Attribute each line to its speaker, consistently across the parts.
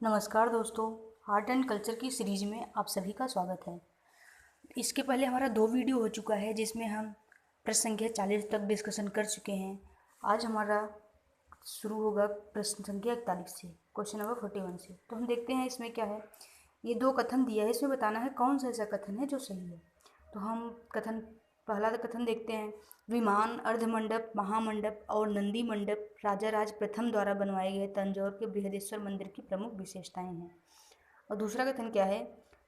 Speaker 1: नमस्कार दोस्तों। Art and culture की सीरीज में आप सभी का स्वागत है। इसके पहले हमारा 2 वीडियो हो चुका है जिसमें हम प्रश्न संख्या 40 तक डिस्कशन कर चुके हैं। आज हमारा शुरू होगा प्रश्न संख्या 41 से, क्वेश्चन नंबर 41 से। तो हम देखते हैं इसमें क्या है। ये 2 कथन दिया है, इसमें बताना है कौन सा ऐसा कथन है जो सही है। तो हम पहला कथन देखते हैं। विमान, अर्धमंडप, महामंडप और नंदी मंडप राजा राज प्रथम द्वारा बनवाए गए तंजौर के बृहदेश्वर मंदिर की प्रमुख विशेषताएं हैं। और दूसरा कथन क्या है।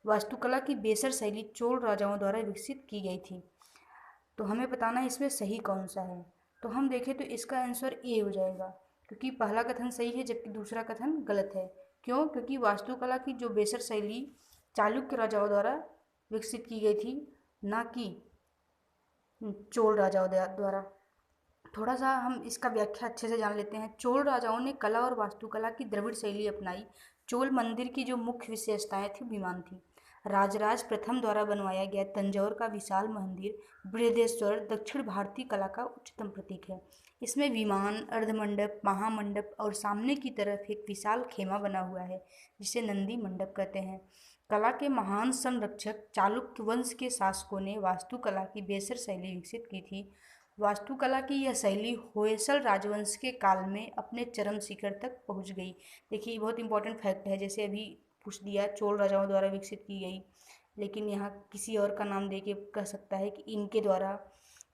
Speaker 1: वास्तुकला की बेसर शैली चोल राजाओं द्वारा विकसित की गई थी। तो हमें बताना है इसमें सही कौन सा है। तो हम देखें तो इसका आंसर ए हो जाएगा, क्योंकि पहला कथन सही है जबकि दूसरा कथन गलत है। क्यों? क्योंकि वास्तुकला की जो बेसर शैली चालुक्य राजाओं द्वारा विकसित की गई थी, ना कि चोल राजाओं द्वारा। थोड़ा सा हम इसका व्याख्या अच्छे से जान लेते हैं। चोल राजाओं ने कला और वास्तुकला की द्रविड़ शैली अपनाई। चोल मंदिर की जो मुख्य विशेषताएं थी विमान थी। राजराज प्रथम द्वारा बनवाया गया तंजौर का विशाल मंदिर बृहदेश्वर दक्षिण भारतीय कला का उच्चतम प्रतीक है। इसमें विमान, अर्धमंडप, महामंडप और सामने की तरफ एक विशाल खेमा बना हुआ है जिसे नंदी मंडप कहते हैं। कला के महान संरक्षक चालुक्य वंश के शासकों ने वास्तुकला की बेसर शैली विकसित की थी। वास्तुकला की यह शैली होयसल राजवंश के काल में अपने चरम शिखर तक पहुंच गई। देखिए, बहुत इंपॉर्टेंट फैक्ट है। जैसे अभी पूछ दिया चोल राजाओं द्वारा विकसित की गई, लेकिन यहाँ किसी और का नाम दे के कह सकता है कि इनके द्वारा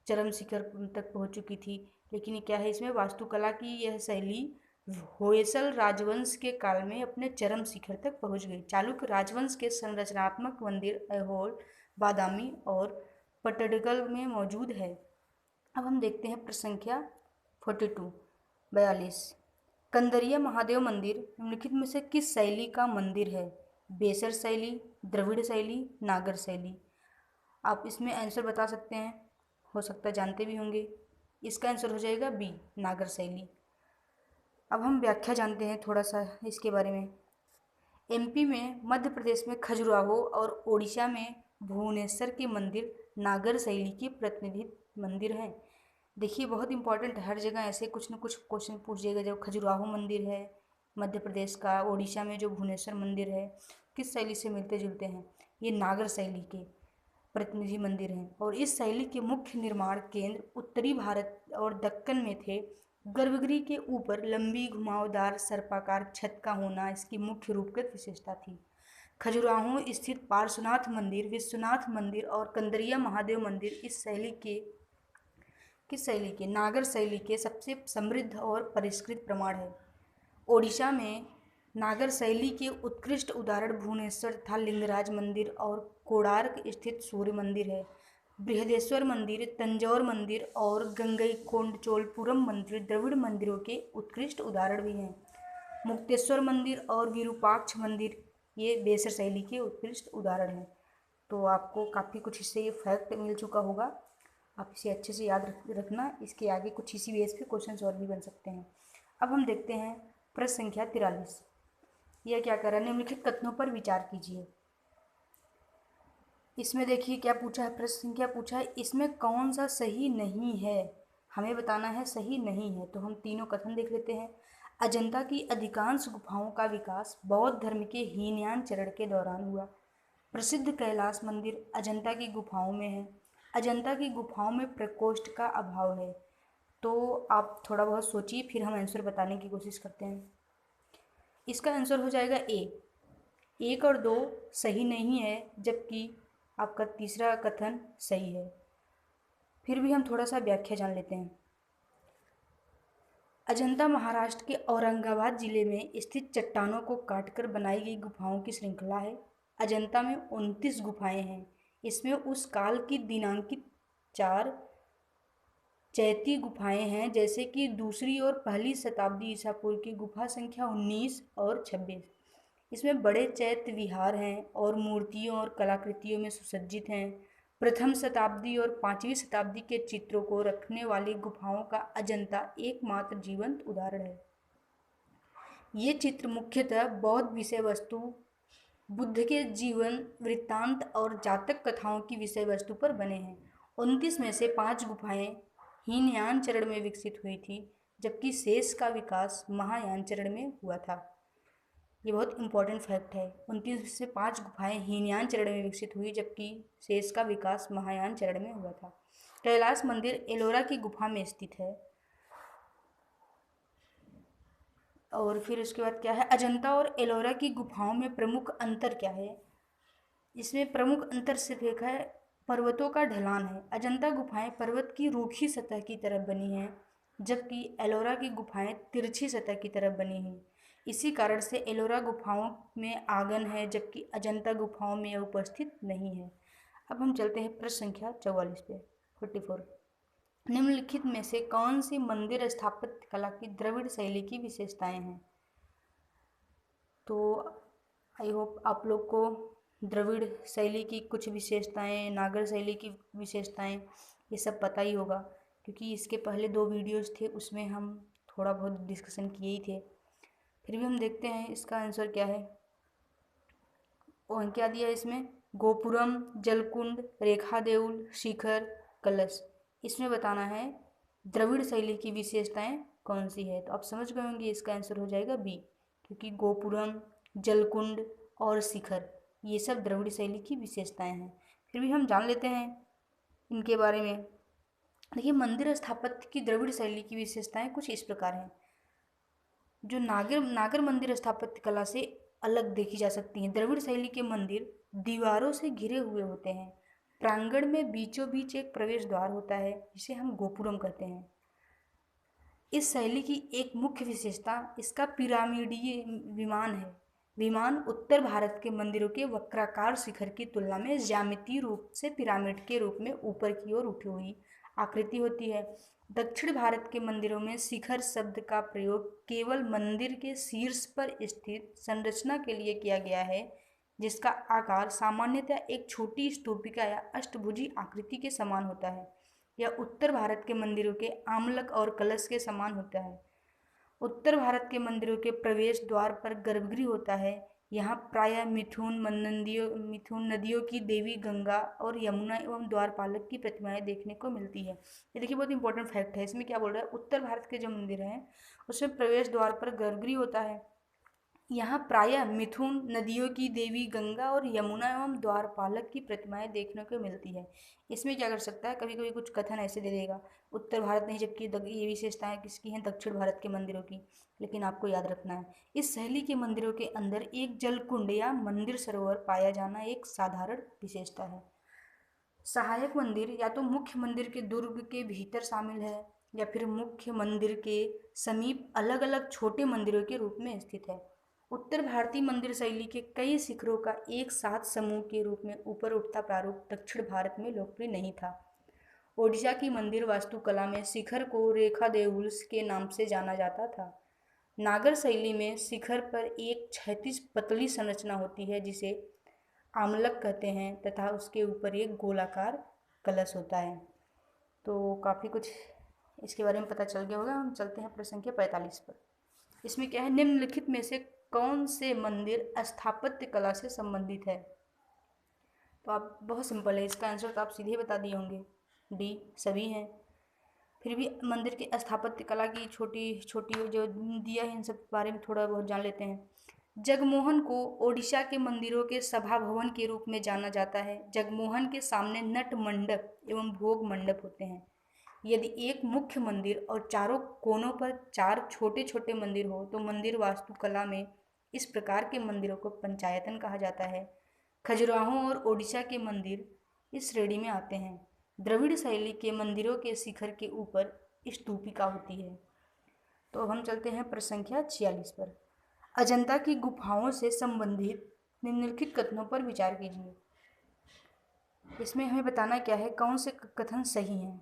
Speaker 1: चरम शिखर तक पहुंच चुकी थी। लेकिन ये क्या है, इसमें वास्तुकला की यह शैली होयसल राजवंश के काल में अपने चरम शिखर तक पहुंच गई। चालुक्य राजवंश के संरचनात्मक मंदिर ऐहोल, बादामी और पट्टडकल में मौजूद है। अब हम देखते हैं प्रश्न संख्या 42। कंदरिया महादेव मंदिर निम्नलिखित में से किस शैली का मंदिर है? बेसर शैली, द्रविड़ शैली, नागर शैली। आप इसमें आंसर बता सकते हैं, हो सकता है जानते भी होंगे। इसका आंसर हो जाएगा बी, नागर शैली। अब हम व्याख्या जानते हैं थोड़ा सा इसके बारे में। एमपी में, मध्य प्रदेश में खजुराहो और ओडिशा में भुवनेश्वर के मंदिर नागर शैली के प्रतिनिधित मंदिर हैं। देखिए, बहुत इंपॉर्टेंट है, हर जगह ऐसे कुछ न कुछ क्वेश्चन पूछ जाएगा। जब खजुराहो मंदिर है मध्य प्रदेश का, ओडिशा में जो भुवनेश्वर मंदिर है, किस शैली से मिलते जुलते हैं? ये नागर शैली के प्रतिनिधि मंदिर हैं। और इस शैली के मुख्य निर्माण केंद्र उत्तरी भारत और दक्कन में थे। गर्भगृह के ऊपर लंबी घुमावदार सर्पाकार छत का होना इसकी मुख्य रूपगत विशेषता थी। खजुराहो स्थित पार्श्वनाथ मंदिर, विश्वनाथ मंदिर और कंदरिया महादेव मंदिर किस शैली के? नागर शैली के सबसे समृद्ध और परिष्कृत प्रमाण है। ओडिशा में नागर शैली के उत्कृष्ट उदाहरण भुवनेश्वर तथा लिंगराज मंदिर और कोणार्क स्थित सूर्य मंदिर है। बृहदेश्वर मंदिर, तंजौर मंदिर और गंगईकोंडचोलपुरम मंदिर द्रविड़ मंदिरों के उत्कृष्ट उदाहरण भी हैं। मुक्तेश्वर मंदिर और विरूपाक्ष मंदिर ये बेसर शैली के उत्कृष्ट उदाहरण हैं। तो आपको काफ़ी कुछ इससे ये फैक्ट मिल चुका होगा। आप इसे अच्छे से याद रखना। इसके आगे कुछ इसी बेस पे क्वेश्चन और भी बन सकते हैं। अब हम देखते हैं प्रश्न संख्या 43। यह क्या कर रहा है? निम्नलिखित कथनों पर विचार कीजिए। इसमें देखिए क्या पूछा है, प्रश्न संख्या पूछा है इसमें कौन सा सही नहीं है। हमें बताना है सही नहीं है। तो हम तीनों कथन देख लेते हैं। अजंता की अधिकांश गुफाओं का विकास बौद्ध धर्म के हीनयान चरण के दौरान हुआ। प्रसिद्ध कैलाश मंदिर अजंता की गुफाओं में है। अजंता की गुफाओं में प्रकोष्ठ का अभाव है। तो आप थोड़ा बहुत सोचिए, फिर हम आंसर बताने की कोशिश करते हैं। इसका आंसर हो जाएगा ए। 1 और 2 सही नहीं है, जबकि आपका तीसरा कथन सही है। फिर भी हम थोड़ा सा व्याख्या जान लेते हैं। अजंता महाराष्ट्र के औरंगाबाद जिले में स्थित चट्टानों को काटकर बनाई गई गुफाओं की श्रृंखला है। अजंता में 29 गुफाएं हैं। इसमें उस काल की दिनांकित 4 चैती गुफाएं हैं, जैसे कि दूसरी और पहली शताब्दी ईसा पूर्व की गुफा संख्या 19 और 26। इसमें बड़े चैत्य विहार हैं और मूर्तियों और कलाकृतियों में सुसज्जित हैं। प्रथम शताब्दी और 5वीं शताब्दी के चित्रों को रखने वाली गुफाओं का अजंता एकमात्र जीवंत उदाहरण है। ये चित्र मुख्यतः बौद्ध विषय वस्तु, बुद्ध के जीवन वृत्तांत और जातक कथाओं की विषय वस्तु पर बने हैं। 29 में से 5 गुफाएं हीनयान चरण में विकसित हुई थी, जबकि शेष का विकास महायान चरण में हुआ था। ये बहुत इंपॉर्टेंट फैक्ट है। 29 से 5 गुफाएं हीनयान चरण में विकसित हुई, जबकि शेष का विकास महायान चरण में हुआ था। कैलाश मंदिर एलोरा की गुफा में स्थित है। और फिर उसके बाद क्या है, अजंता और एलोरा की गुफाओं में प्रमुख अंतर क्या है। इसमें प्रमुख अंतर सिर्फ एक है, पर्वतों का ढलान है। अजंता गुफाएं पर्वत की रूखी सतह की तरफ बनी हैं, जबकि एलोरा की गुफाएं तिरछी सतह की तरफ बनी हैं। इसी कारण से एलोरा गुफाओं में आंगन है, जबकि अजंता गुफाओं में यह उपस्थित नहीं है। अब हम चलते हैं प्रश्न संख्या 44 पे 44। निम्नलिखित में से कौन सी मंदिर स्थापत्य कला की द्रविड़ शैली की विशेषताएं हैं। तो आई होप आप लोग को द्रविड़ शैली की कुछ विशेषताएं, नागर शैली की विशेषताएं ये सब पता ही होगा, क्योंकि इसके पहले 2 वीडियोस थे उसमें हम थोड़ा बहुत डिस्कशन किए ही थे। फिर भी हम देखते हैं इसका आंसर क्या है। और क्या दिया है इसमें, गोपुरम, जलकुंड, रेखा देउल, शिखर, कलश। इसमें बताना है द्रविड़ शैली की विशेषताएं कौन सी है। तो आप समझ गए होंगे इसका आंसर हो जाएगा बी, क्योंकि गोपुरम, जलकुंड और शिखर ये सब द्रविड़ शैली की विशेषताएं हैं। फिर भी हम जान लेते हैं इनके बारे में। देखिए, मंदिर स्थापत्य की द्रविड़ शैली की विशेषताएं कुछ इस प्रकार हैं। जो नागर मंदिर स्थापत्य कला से अलग देखी जा सकती हैं। द्रविड़ शैली के मंदिर दीवारों से घिरे हुए होते हैं। प्रांगण में बीचों बीच एक प्रवेश द्वार होता है, जिसे हम गोपुरम कहते हैं। इस शैली की एक मुख्य विशेषता इसका पिरामिडीय विमान है। विमान उत्तर भारत के मंदिरों के वक्राकार शिखर की तुलना में ज्यामितीय रूप से पिरामिड के रूप में ऊपर की ओर उठी हुई आकृति होती है। दक्षिण भारत के मंदिरों में शिखर शब्द का प्रयोग केवल मंदिर के शीर्ष पर स्थित संरचना के लिए किया गया है, जिसका आकार सामान्यतः एक छोटी स्तूपिका या अष्टभुजी आकृति के समान होता है। यह उत्तर भारत के मंदिरों के आमलक और कलश के समान होता है। उत्तर भारत के मंदिरों के प्रवेश द्वार पर गर्भगृह होता है। यहाँ प्रायः मिथुन नदियों की देवी गंगा और यमुना एवं द्वारपालक की प्रतिमाएं देखने को मिलती है। ये देखिए, बहुत इंपॉर्टेंट फैक्ट है। इसमें क्या बोल रहा है, उत्तर भारत के जो मंदिर हैं उसमें प्रवेश द्वार पर गर्भगृह होता है। यहाँ प्रायः मिथुन नदियों की देवी गंगा और यमुना एवं द्वारपालक की प्रतिमाएं देखने को मिलती है। इसमें क्या कर सकता है, कभी कभी कुछ कथन ऐसे दे देगा उत्तर भारत नहीं, जबकि ये विशेषताएं किसकी हैं, दक्षिण भारत के मंदिरों की। लेकिन आपको याद रखना है, इस शैली के मंदिरों के अंदर एक जलकुंड या मंदिर सरोवर पाया जाना एक साधारण विशेषता है। सहायक मंदिर या तो मुख्य मंदिर के दुर्ग के भीतर शामिल है, या फिर मुख्य मंदिर के समीप अलग अलग छोटे मंदिरों के रूप में स्थित है। उत्तर भारतीय मंदिर शैली के कई शिखरों का एक साथ समूह के रूप में ऊपर उठता प्रारूप दक्षिण भारत में लोकप्रिय नहीं था। ओडिशा की मंदिर वास्तुकला में शिखर को रेखा देउल के नाम से जाना जाता था। नागर शैली में शिखर पर एक क्षैतिज पतली संरचना होती है, जिसे आमलक कहते हैं, तथा उसके ऊपर एक गोलाकार कलश होता है। तो काफ़ी कुछ इसके बारे में पता चल गया होगा। हम चलते हैं प्रश्न संख्या 45 पर। इसमें क्या है, निम्नलिखित में से कौन से मंदिर स्थापत्य कला से संबंधित है। तो आप बहुत सिंपल है, इसका आंसर तो आप सीधे बता दिए होंगे, डी सभी हैं। फिर भी मंदिर के स्थापत्य कला की छोटी छोटी जो दिया है, इन सब बारे में थोड़ा बहुत जान लेते हैं। जगमोहन को ओडिशा के मंदिरों के सभा भवन के रूप में जाना जाता है। जगमोहन के सामने नट मंडप एवं भोग मंडप होते हैं। यदि एक मुख्य मंदिर और चारों कोनों पर 4 छोटे छोटे मंदिर हो तो मंदिर वास्तुकला में इस प्रकार के मंदिरों को पंचायतन कहा जाता है। खजुराहो और ओडिशा के मंदिर इस श्रेणी में आते हैं। द्रविड़ शैली के मंदिरों के शिखर के ऊपर स्तूपिका होती है। तो हम चलते हैं प्रश्न संख्या 46 पर। अजंता की गुफाओं से संबंधित निम्नलिखित कथनों पर विचार कीजिए। इसमें हमें बताना क्या है, कौन से कथन सही हैं।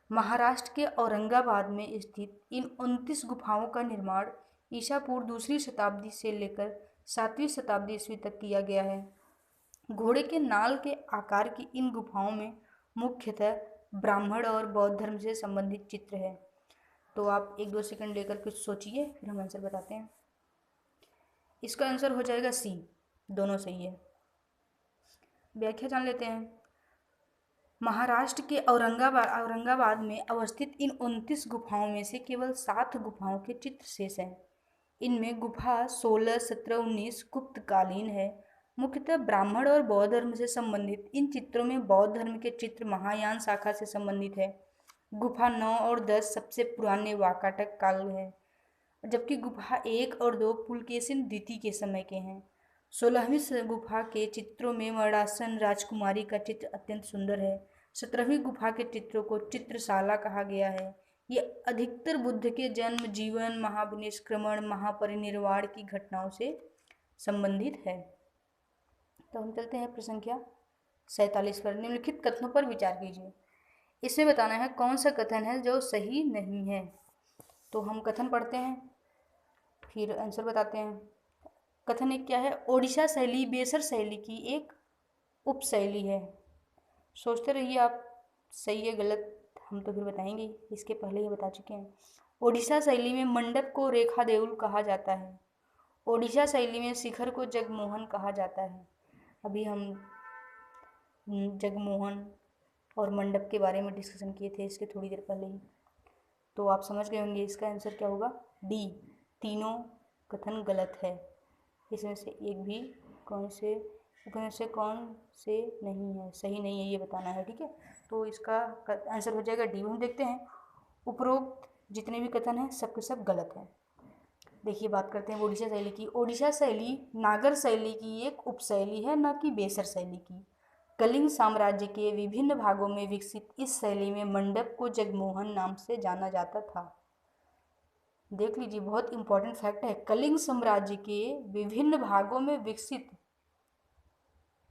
Speaker 1: महाराष्ट्र के औरंगाबाद में स्थित इन 29 गुफाओं का निर्माण ईसा पूर्व 2री शताब्दी से लेकर 7वीं शताब्दी ईस्वी तक किया गया है। घोड़े के नाल के आकार की इन गुफाओं में मुख्यतः ब्राह्मण और बौद्ध धर्म से संबंधित चित्र है। तो आप 1-2 सेकंड लेकर कुछ सोचिए, फिर हम आंसर बताते हैं। इसका आंसर हो जाएगा सी, दोनों सही है। व्याख्या जान लेते हैं। महाराष्ट्र के औरंगाबाद में अवस्थित इन 29 गुफाओं में से केवल 7 गुफाओं के चित्र शेष हैं। इनमें गुफा 16, 17, 19 गुप्तकालीन है। मुख्यतः ब्राह्मण और बौद्ध धर्म से संबंधित इन चित्रों में बौद्ध धर्म के चित्र महायान शाखा से संबंधित है। गुफा 9 और 10 सबसे पुराने वाकाटक काल है, जबकि गुफा 1 और 2 पुलकेशिन द्वितीय के समय के हैं। 16वीं गुफा के चित्रों में मर्दासन राजकुमारी का चित्र अत्यंत सुंदर है। 17वीं गुफा के चित्रों को चित्रशाला कहा गया है। ये अधिकतर बुद्ध के जन्म, जीवन, महाविनिष्क्रमण, महापरिनिर्वाण की घटनाओं से संबंधित है। तो हम चलते हैं प्रश्न संख्या 47 पर। निम्नलिखित कथनों पर विचार कीजिए। इसमें बताना है कौन सा कथन है जो सही नहीं है। तो हम कथन पढ़ते हैं, फिर आंसर बताते हैं। कथन एक क्या है? ओडिशा शैली बेसर शैली की एक उपशैली है। सोचते रहिए आप, सही है गलत हम तो फिर बताएंगे, इसके पहले ही बता चुके हैं। ओडिशा शैली में मंडप को रेखा देउल कहा जाता है। ओडिशा शैली में शिखर को जगमोहन कहा जाता है। अभी हम जगमोहन और मंडप के बारे में डिस्कशन किए थे इसके थोड़ी देर पहले ही, तो आप समझ गए होंगे इसका आंसर क्या होगा, डी। तीनों कथन गलत है। इसमें से एक भी कौन से नहीं है, सही नहीं है, ये बताना है, ठीक है। तो इसका आंसर हो जाएगा डी। हम देखते हैं उपरोक्त जितने भी कथन हैं सब के सब गलत हैं। देखिए बात करते हैं ओडिशा शैली की। ओडिशा शैली नागर शैली की एक उपशैली है, न कि बेसर शैली की। कलिंग साम्राज्य के विभिन्न भागों में विकसित इस शैली में मंडप को जगमोहन नाम से जाना जाता था। देख लीजिए, बहुत इंपॉर्टेंट फैक्ट है। कलिंग साम्राज्य के विभिन्न भागों में विकसित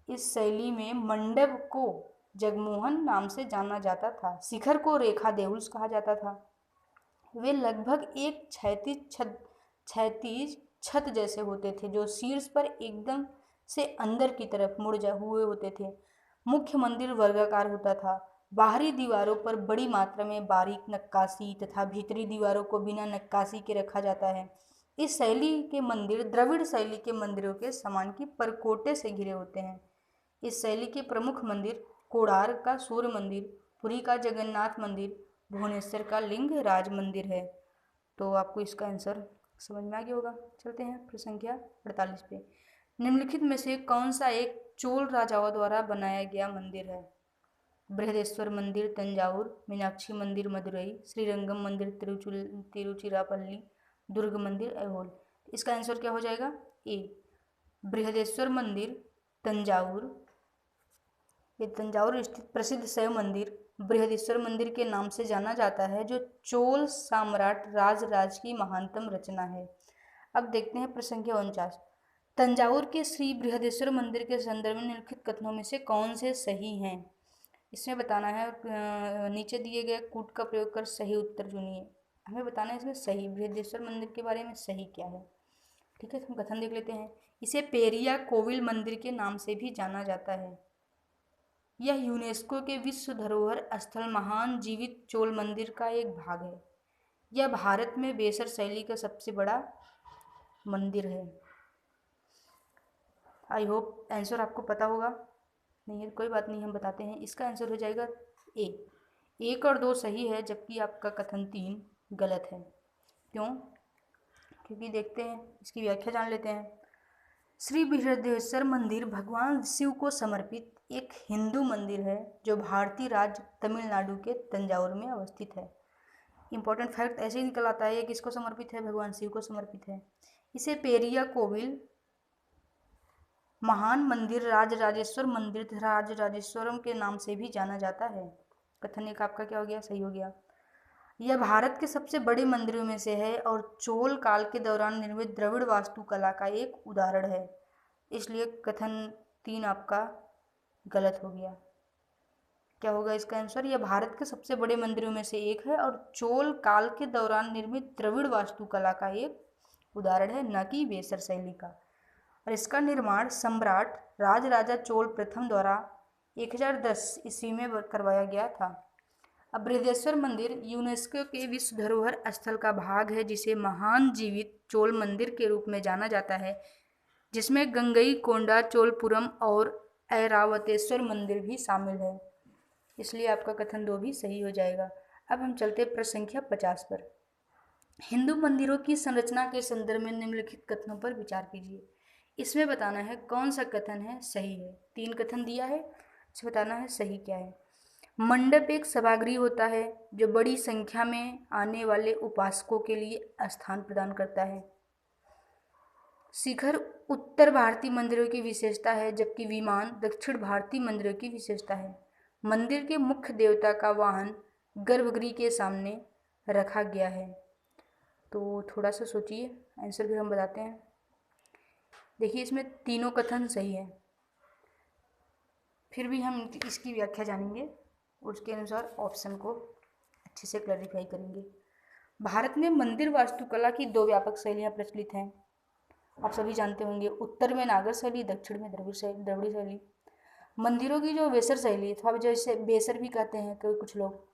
Speaker 1: इस शैली में मंडप को जगमोहन नाम से जाना जाता था। शिखर को रेखा देउल्स कहा जाता था। वे लगभग एक क्षैतिज छत जैसे होते थे जो शीर्ष पर एकदम से अंदर की तरफ मुड़ हुए होते थे। मुख्य मंदिर वर्गाकार होता था। बाहरी दीवारों पर बड़ी मात्रा में बारीक नक्काशी तथा भीतरी दीवारों को बिना नक्काशी के रखा जाता है। इस शैली के मंदिर द्रविड़ शैली के मंदिरों के समान की परकोटे से घिरे होते हैं। इस शैली के प्रमुख मंदिर कोणार्क का सूर्य मंदिर, पुरी का जगन्नाथ मंदिर, भुवनेश्वर का लिंगराज मंदिर है। तो आपको इसका आंसर समझ में आ गया होगा। चलते हैं प्रश्न संख्या 48 पे। निम्नलिखित में से कौन सा एक चोल राजाओं द्वारा बनाया गया मंदिर है? बृहदेश्वर मंदिर तंजावुर, मीनाक्षी मंदिर मदुरई, श्रीरंगम मंदिर तिरुचिरापल्ली, दुर्ग मंदिर ऐहोल। इसका आंसर क्या हो जाएगा? ए, बृहदेश्वर मंदिर तंजावुर। ये तंजावुर स्थित प्रसिद्ध शैव मंदिर बृहदेश्वर मंदिर के नाम से जाना जाता है, जो चोल सम्राट राजराज की महानतम रचना है। अब देखते हैं प्रश्न संख्या 49। तंजावुर के श्री बृहदेश्वर मंदिर के संदर्भ में निम्नलिखित कथनों में से कौन से सही हैं? इसमें बताना है, नीचे दिए गए कूट का प्रयोग कर सही उत्तर चुनिए। हमें बताना है इसमें सही, बृहदेश्वर मंदिर के बारे में सही क्या है, ठीक है। तो हम कथन देख लेते हैं। इसे पेरिया कोविल मंदिर के नाम से भी जाना जाता है। यह यूनेस्को के विश्व धरोहर स्थल महान जीवित चोल मंदिर का एक भाग है। यह भारत में बेसर शैली का सबसे बड़ा मंदिर है। आई होप आंसर आपको पता होगा। नहीं है कोई बात नहीं, हम बताते हैं। इसका आंसर हो जाएगा ए। 1 और 2 सही है, जबकि आपका कथन 3 गलत है। क्यों? क्योंकि देखते हैं, इसकी व्याख्या जान लेते हैं। श्री बृहदेश्वर मंदिर भगवान शिव को समर्पित एक हिंदू मंदिर है जो भारतीय राज्य तमिलनाडु के तंजावुर में अवस्थित है। इंपॉर्टेंट फैक्ट ऐसे ही निकल आता है, ये किसको समर्पित है? भगवान शिव को समर्पित है। इसे पेरिया कोविल महान मंदिर राजराजेश्वर मंदिर राजराजेश्वरम के नाम से भी जाना जाता है। कथन एक आपका क्या हो गया? सही हो गया। यह भारत के सबसे बड़े मंदिरों में से है और चोल काल के दौरान निर्मित द्रविड़ वास्तुकला का एक उदाहरण है। इसलिए कथन 3 आपका गलत हो गया। क्या होगा इसका आंसर? यह भारत के सबसे बड़े मंदिरों में से एक है और चोल काल के दौरान निर्मित द्रविड़ वास्तुकला का एक उदाहरण है, न कि बेसर शैली का। और इसका निर्माण सम्राट राजराजा चोल प्रथम द्वारा 1010 ईस्वी में करवाया गया था। अब बृहदेश्वर मंदिर यूनेस्को के विश्व धरोहर स्थल का भाग है, जिसे महान जीवित चोल मंदिर के रूप में जाना जाता है, जिसमें गंगई कोंडा चोलपुरम और ऐरावतेश्वर मंदिर भी शामिल है। इसलिए आपका कथन 2 भी सही हो जाएगा। अब हम चलते प्रश्न संख्या 50 पर। हिंदू मंदिरों की संरचना के संदर्भ में निम्नलिखित कथनों पर विचार कीजिए। इसमें बताना है कौन सा कथन है सही है। 3 कथन दिया है, इसमें बताना है सही क्या है। मंडप एक सभागृह होता है जो बड़ी संख्या में आने वाले उपासकों के लिए स्थान प्रदान करता है। शिखर उत्तर भारतीय मंदिरों की विशेषता है जबकि विमान दक्षिण भारतीय मंदिरों की विशेषता है। मंदिर के मुख्य देवता का वाहन गर्भगृह के सामने रखा गया है। तो थोड़ा सा सोचिए, आंसर फिर हम बताते हैं। देखिए इसमें तीनों कथन सही है, फिर भी हम इसकी व्याख्या जानेंगे और उसके अनुसार ऑप्शन को अच्छे से क्लैरिफाई करेंगे। भारत में मंदिर वास्तुकला की 2 व्यापक शैलियाँ प्रचलित हैं, आप सभी जानते होंगे। उत्तर में नागर शैली, दक्षिण में द्रविड़ शैली। मंदिरों की जो बेसर शैली अथवा जैसे बेसर भी कहते हैं कुछ लोग,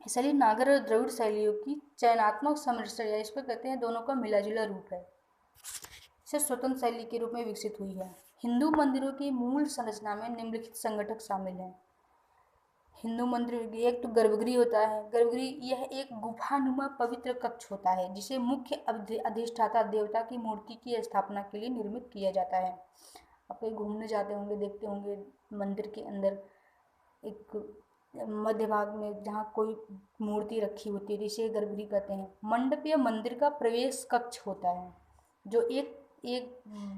Speaker 1: शैली नागर और द्रविड़ शैलियों की चयनात्मक सम्मिश्रण या इसको कहते हैं दोनों का मिला जुला रूप है। इसे स्वतंत्र शैली के रूप में विकसित हुई है। हिंदू मंदिरों की मूल संरचना में निम्नलिखित संगठक शामिल हैं। हिंदू मंदिर की एक तो गर्भगृह होता है। गर्भगृह यह एक गुफानुमा पवित्र कक्ष होता है जिसे मुख्य अधिष्ठाता देवता की मूर्ति की स्थापना के लिए निर्मित किया जाता है। आप कहीं घूमने जाते होंगे, देखते होंगे मंदिर के अंदर एक मध्य भाग में जहाँ कोई मूर्ति रखी होती है, जिसे गर्भगृह कहते हैं। मंडप या मंदिर का प्रवेश कक्ष होता है जो एक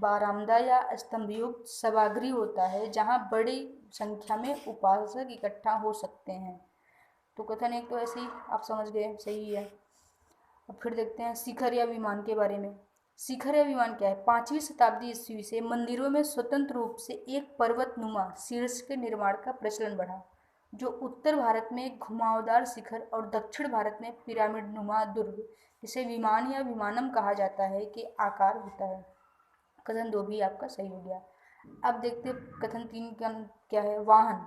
Speaker 1: बारामदा या स्तंभयुक्त सभागृह होता है जहाँ बड़ी संख्या में उपासक इकट्ठा हो सकते हैं। तो कथन एक तो ऐसे ही आप समझ गए, सही है। अब फिर देखते हैं शिखर या विमान के बारे में। शिखर या विमान क्या है? 5वीं शताब्दी ईस्वी से मंदिरों में स्वतंत्र रूप से एक पर्वतनुमा शीर्ष के निर्माण का प्रचलन बढ़ा, जो उत्तर भारत में एक घुमावदार शिखर और दक्षिण भारत में पिरामिड नुमा दुर्ग, जिसे विमान या विमानम कहा जाता है, के आकार होता है। कथन 2 भी आपका सही हो गया। अब देखते कथन 3 क्या है। वाहन,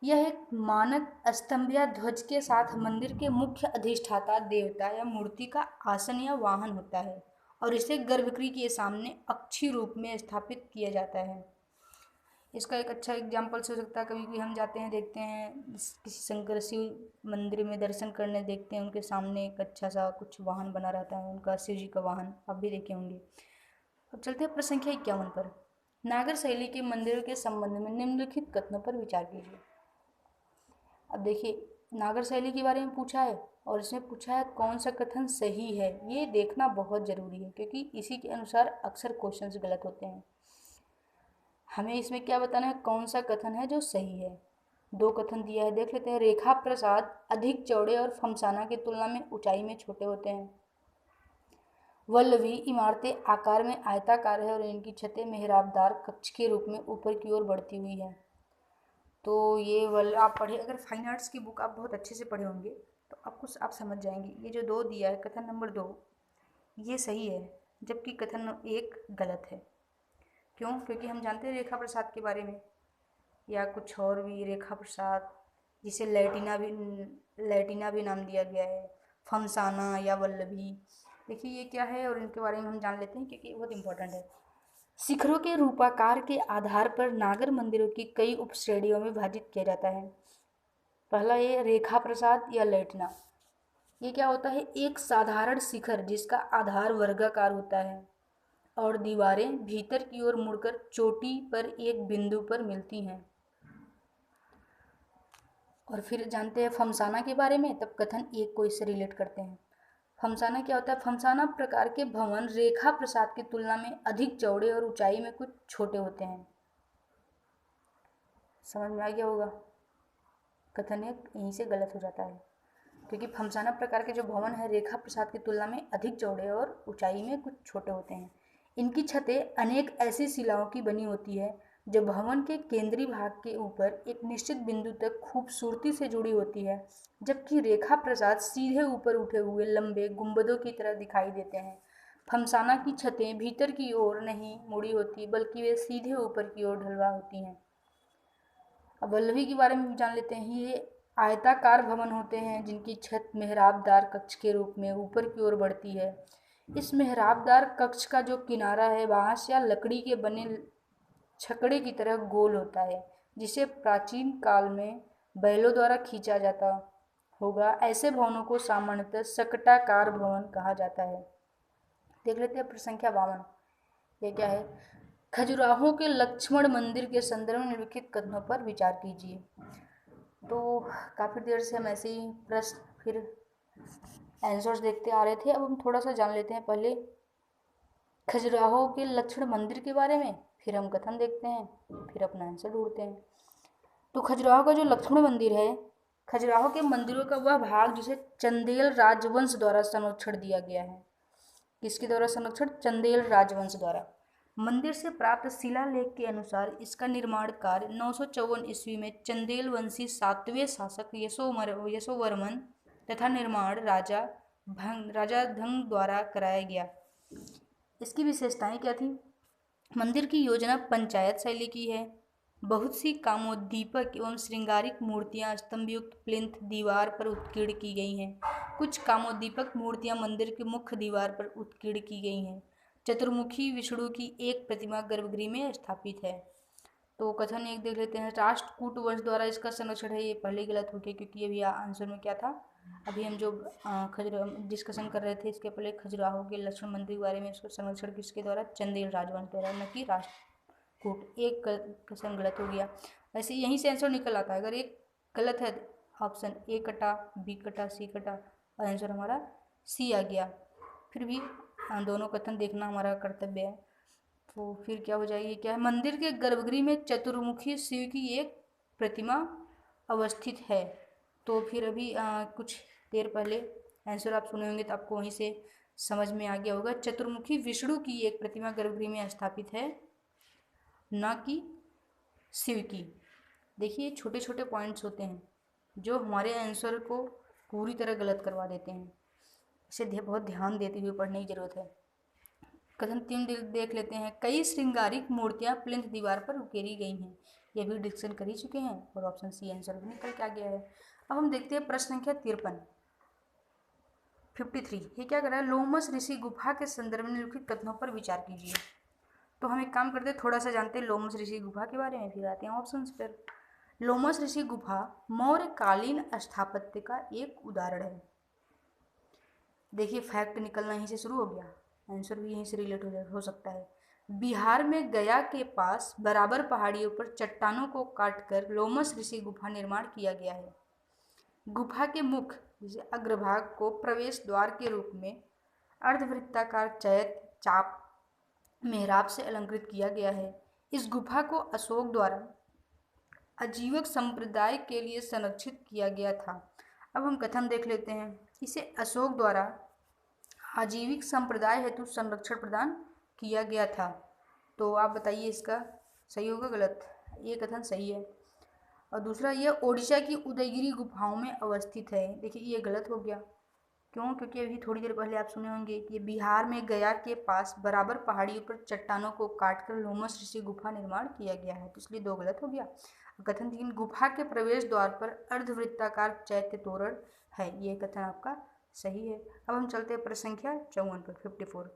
Speaker 1: यह एक मानक स्तंभ या ध्वज के साथ मंदिर के मुख्य अधिष्ठाता देवता या मूर्ति का आसन या वाहन होता है और इसे गर्भगृह के सामने अक्षीय रूप में स्थापित किया जाता है। इसका एक अच्छा एग्जाम्पल हो सकता है, कभी भी हम जाते हैं, देखते हैं किसी शंकर शिव मंदिर में दर्शन करने, देखते हैं उनके सामने एक अच्छा सा कुछ वाहन बना रहता है, उनका शिव जी का वाहन, आप भी देखे होंगे। अब चलते हैं प्रश्न संख्या 51 पर। नागर शैली के मंदिरों के संबंध में निम्नलिखित कथनों पर विचार कीजिए। अब देखिए नागर शैली के बारे में पूछा है और इसमें पूछा है कौन सा कथन सही है। ये देखना बहुत ज़रूरी है क्योंकि इसी के अनुसार अक्सर क्वेश्चंस गलत होते हैं। हमें इसमें क्या बताना है, कौन सा कथन है जो सही है। 2 कथन दिया है, देख लेते हैं। रेखा प्रसाद अधिक चौड़े और फमसाना की तुलना में ऊंचाई में छोटे होते हैं। वल्लभी इमारतें आकार में आयताकार है और इनकी छतें मेहराबदार कक्ष के रूप में ऊपर की ओर बढ़ती हुई है। तो ये आप पढ़े, अगर फाइन आर्ट्स की बुक आप बहुत अच्छे से पढ़े होंगे तो आप समझ जाएंगे। ये जो 2 दिया है, कथन नंबर 2 ये सही है जबकि कथन 1 गलत है। क्यों? क्योंकि हम जानते हैं रेखा प्रसाद के बारे में, या कुछ और भी, रेखा प्रसाद जिसे लैटिना भी नाम दिया गया है, फमसाना या वल्लभी। देखिए ये क्या है और इनके बारे में हम जान लेते हैं क्योंकि बहुत इंपॉर्टेंट है। शिखरों के रूपाकार के आधार पर नागर मंदिरों की कई उपश्रेणियों में विभाजित किया जाता है। पहला ये रेखा प्रसाद या लैटिना। ये क्या होता है? एक साधारण शिखर जिसका आधार वर्गाकार होता है और दीवारें भीतर की ओर मुड़कर चोटी पर एक बिंदु पर मिलती हैं। और फिर जानते हैं फमसाना के बारे में, तब कथन 1 को इससे रिलेट करते हैं। फमसाना क्या होता है? फमसाना प्रकार के भवन रेखा प्रसाद की तुलना में अधिक चौड़े और ऊंचाई में कुछ छोटे होते हैं। समझ में आ गया होगा। कथन 1 यहीं से गलत हो जाता है क्योंकि फमसाना प्रकार के जो भवन है रेखा प्रसाद की तुलना में अधिक चौड़े और ऊंचाई में कुछ छोटे होते हैं। इनकी छतें अनेक ऐसी शिलाओं की बनी होती है जो भवन के केंद्रीय भाग के ऊपर एक निश्चित बिंदु तक खूबसूरती से जुड़ी होती है, जबकि रेखा प्रसाद सीधे ऊपर उठे हुए लंबे गुंबदों की तरह दिखाई देते हैं। फमसाना की छतें भीतर की ओर नहीं मुड़ी होती बल्कि वे सीधे ऊपर की ओर ढलवा होती हैं। अब वल्लभी के बारे में भी जान लेते हैं। ये आयताकार भवन होते हैं जिनकी छत मेहराबदार कक्ष के रूप में ऊपर की ओर बढ़ती है। इस मेहराबदार कक्ष का जो किनारा है बांस या लकड़ी के बने छकड़े की तरह गोल होता है, जिसे प्राचीन काल में बैलों द्वारा खींचा जाता होगा। ऐसे भवनों को सामान्यतः सकटाकार भवन कहा जाता है। देख लेते हैं प्रश्न संख्या 52। ये क्या है? खजुराहो के लक्ष्मण मंदिर के संदर्भ में निम्नलिखित कथनों पर विचार कीजिए। तो काफ़ी देर से हम ऐसे ही प्रश्न फिर आंसर्स देखते आ रहे थे। अब हम थोड़ा सा जान लेते हैं पहले खजुराहो के लक्ष्मण मंदिर के बारे में, फिर हम कथन देखते हैं, फिर अपना आंसर ढूंढते हैं। तो खजुराहो का जो लक्ष्मण मंदिर है, खजुराहो के मंदिरों का वह भाग जिसे चंदेल राजवंश द्वारा संरक्षण दिया गया है। किसके द्वारा संरक्षण? चंदेल राजवंश द्वारा। मंदिर से प्राप्त शिलालेख के अनुसार इसका निर्माण कार्य 954 ईस्वी में चंदेल वंशी 7वें शासक यशोवर्मन तथा निर्माण राजा धंग द्वारा कराया गया। इसकी विशेषताएं क्या थी? मंदिर की योजना पंचायत शैली की है। बहुत सी कामोद्दीपक एवं श्रृंगारिक मूर्तियां स्तंभयुक्त प्लिंथ दीवार पर उत्कीर्ण की गई हैं। कुछ कामोद्दीपक मूर्तियां मंदिर के मुख्य दीवार पर उत्कीर्ण की गई हैं। चतुर्मुखी विष्णु की एक प्रतिमा गर्भगृह में स्थापित है। तो कथन एक देख लेते हैं। राष्ट्रकूट वंश द्वारा इसका संरक्षण है। ये पहले गलत हो गया क्योंकि अभी आंसर में क्या था, अभी हम जो डिस्कशन कर रहे थे इसके पहले खजुराहो के लक्ष्मण मंदिर के बारे में, इसका संरक्षण किसके द्वारा? चंदेल राजवंश द्वारा, न कि राष्ट्रकूट। एक क्वेश्चन गलत हो गया। वैसे यहीं से आंसर निकल आता है। अगर एक गलत है ऑप्शन ए कटा, बी कटा, सी कटा, और आंसर हमारा सी आ गया। फिर भी दोनों कथन देखना हमारा कर्तव्य है। तो फिर क्या हो जाएगी? क्या है? मंदिर के गर्भगृह में चतुर्मुखी शिव की एक प्रतिमा अवस्थित है। तो फिर अभी कुछ देर पहले आंसर आप सुने होंगे तो आपको वहीं से समझ में आ गया होगा। चतुर्मुखी विष्णु की एक प्रतिमा गर्भगृह में स्थापित है, न कि शिव की। देखिए छोटे छोटे पॉइंट्स होते हैं जो हमारे आंसर को पूरी तरह गलत करवा देते हैं। इसे बहुत ध्यान देते हुए पढ़ने की जरूरत है। कथन 3 देख लेते हैं। कई श्रृंगारिक मूर्तियां प्लिंथ दीवार पर उकेरी गई हैं। ये भी डिस्कशन कर ही चुके हैं और ऑप्शन सी आंसर भी निकल के आ गया है। अब हम देखते हैं प्रश्न संख्या 53। ये क्या कर रहा है? लोमस ऋषि गुफा के संदर्भ में निम्नलिखित कथनों पर विचार कीजिए। तो हम एक काम करते हैं, थोड़ा सा जानते हैं लोमस ऋषि गुफा के बारे में, फिर आते हैं ऑप्शन पर। लोमस ऋषि गुफा मौर्यकालीन स्थापत्य का एक उदाहरण है। देखिए फैक्ट निकलना यहीं से शुरू हो गया, आंसर भी यहीं से रिलेट हो सकता है। बिहार में गया के पास बराबर पहाड़ियों पर चट्टानों को काटकर लोमस ऋषि गुफा निर्माण किया गया है। गुफा के मुख्य जैसे अग्रभाग को प्रवेश द्वार के रूप में अर्धवृत्ताकार चैत्य चाप मेहराब से अलंकृत किया गया है। इस गुफा को अशोक द्वारा आजीवक संप्रदाय के लिए संरक्षित किया गया था। अब हम कथन देख लेते हैं। इसे अशोक द्वारा आजीविक संप्रदाय हेतु संरक्षण प्रदान किया गया था। तो आप बताइए इसका सही होगा गलत? ये कथन सही है। और दूसरा, यह ओडिशा की उदयगिरी गुफाओं में अवस्थित है। देखिए ये गलत हो गया। क्यों? क्योंकि अभी थोड़ी देर पहले आप सुने होंगे कि बिहार में गया के पास बराबर पहाड़ियों पर चट्टानों को काटकर लोमस ऋषि गुफा निर्माण किया गया है, तो इसलिए 2 गलत हो गया। कथन 3, गुफा के प्रवेश द्वार पर अर्धवृत्ताकार चैत्य तोरण है। ये कथन आपका सही है। अब हम चलते हैं प्रश्न संख्या 54 पर 54।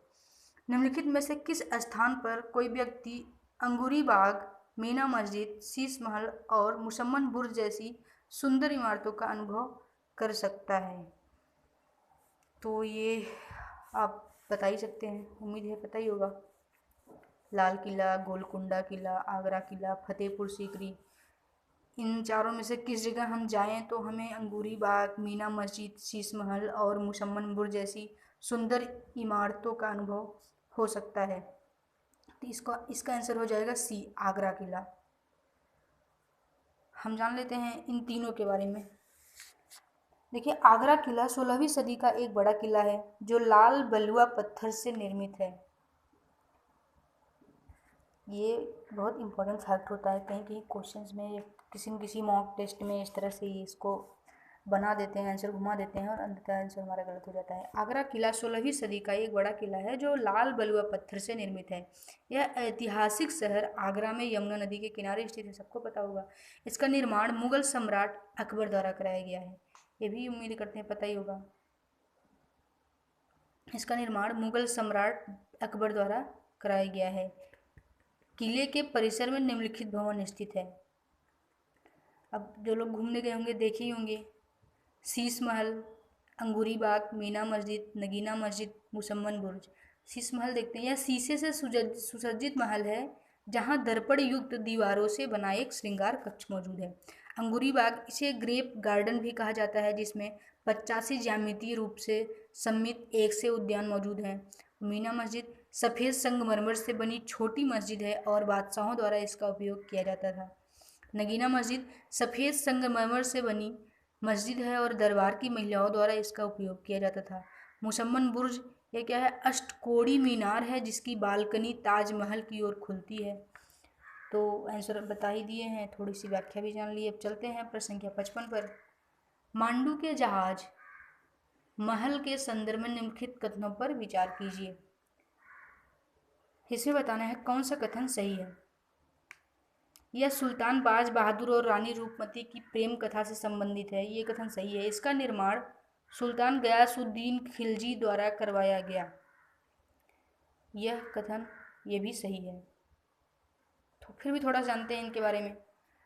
Speaker 1: निम्नलिखित में से किस स्थान पर कोई व्यक्ति अंगूरी बाग, मीना मस्जिद, शीश महल और मुसम्मन बुर्ज जैसी सुंदर इमारतों का अनुभव कर सकता है? तो ये आप बता ही सकते हैं, उम्मीद है पता ही होगा। लाल किला, गोलकुंडा किला, आगरा किला, फतेहपुर सीकरी। इन चारों में से किस जगह हम जाएं तो हमें अंगूरी बाग, मीना मस्जिद, शीश महल और मुसम्मन बुर्ज जैसी सुंदर इमारतों का अनुभव हो सकता है? तो इसका आंसर हो जाएगा सी, आगरा किला। हम जान लेते हैं इन तीनों के बारे में। देखिए आगरा किला 16वीं सदी का एक बड़ा किला है जो लाल बलुआ पत्थर से निर्मित है। ये बहुत इंपॉर्टेंट फैक्ट होता है, कहीं कहीं क्वेश्चंस में किसी न किसी मॉक टेस्ट में इस तरह से इसको बना देते हैं, आंसर घुमा देते हैं और अंततः आंसर हमारा गलत हो जाता है। आगरा किला 16वीं सदी का एक बड़ा किला है जो लाल बलुआ पत्थर से निर्मित है। यह ऐतिहासिक शहर आगरा में यमुना नदी के किनारे स्थित है, सबको पता होगा। इसका निर्माण मुगल सम्राट अकबर द्वारा कराया गया है। ये भी उम्मीद करते हैं पता ही होगा। इसका निर्माण मुगल सम्राट अकबर द्वारा कराया गया है। किले के परिसर में निम्नलिखित भवन स्थित है। अब जो लोग घूमने गए होंगे देखे ही होंगे, शीश महल, अंगूरी बाग, मीना मस्जिद, नगीना मस्जिद, मुसम्मन बुर्ज। शीश महल देखते हैं, यह शीशे से सुसज्जित महल है जहाँ दर्पण युक्त दीवारों से बना एक श्रृंगार कक्ष मौजूद है। अंगूरी बाग, इसे ग्रेप गार्डन भी कहा जाता है, जिसमें 85 ज्यामितीय रूप से सम्मिलित 1 से उद्यान मौजूद हैं। मीना मस्जिद सफ़ेद संगमरमर से बनी छोटी मस्जिद है और बादशाहों द्वारा इसका उपयोग किया जाता था। नगीना मस्जिद सफ़ेद संगमरमर से बनी मस्जिद है और दरबार की महिलाओं द्वारा इसका उपयोग किया जाता था। मुसम्मन बुर्ज, ये क्या है? अष्टकोणीय मीनार है जिसकी बालकनी ताजमहल की ओर खुलती है। तो आंसर बता ही दिए हैं, थोड़ी सी व्याख्या भी जान ली। अब चलते हैं प्रश्न संख्या 55 पर। मांडू के जहाज महल के संदर्भ में निम्नलिखित कथनों पर विचार कीजिए। इसमें बताना है कौन सा कथन सही है। यह सुल्तान बाज बहादुर और रानी रूपमती की प्रेम कथा से संबंधित है, ये कथन सही है। इसका निर्माण सुल्तान गयासुद्दीन खिलजी द्वारा करवाया गया, यह कथन ये भी सही है। तो फिर भी थोड़ा जानते हैं इनके बारे में।